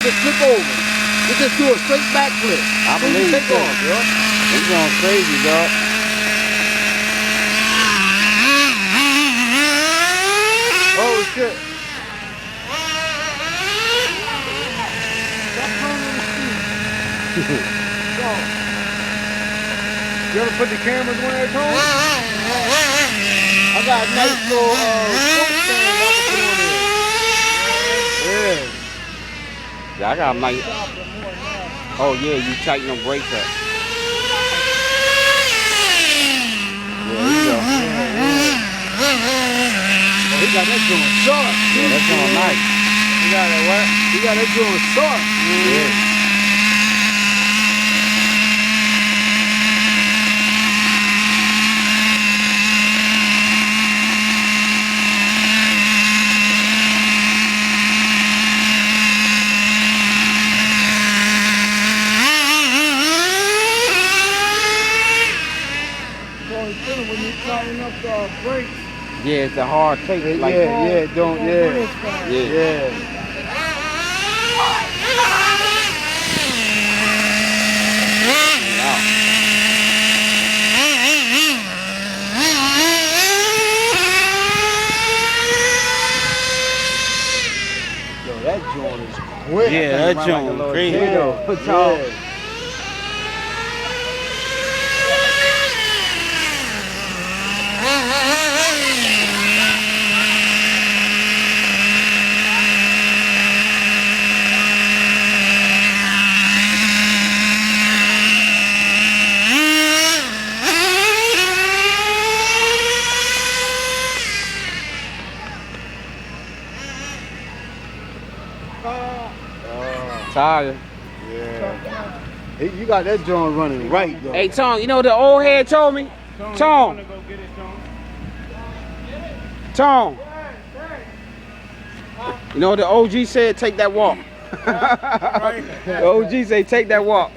just flip over. You just do a straight back flip. I believe take so. off, bro. It's going crazy, dog. Oh shit. You ever put the cameras on that phone? I got a nice little foot stand I can put on there. Yeah. Yeah, I got my. Oh yeah, you tighten them brakes up. Yeah, there you go. Oh, he got that joint sharp. Yeah, that's going nice. You got that what? You got that joint sharp. Yeah. When you tighten up the brakes. Yeah, it's a hard take. Like, Don't. Yo, that joint is quick. Yeah, that joint like crazy. Yeah. Tired. Yeah. You got that joint running right though. Hey, Tom, you know what the old head told me? Tom. Tom. You know what the OG said? Take that walk. The OG say take that walk.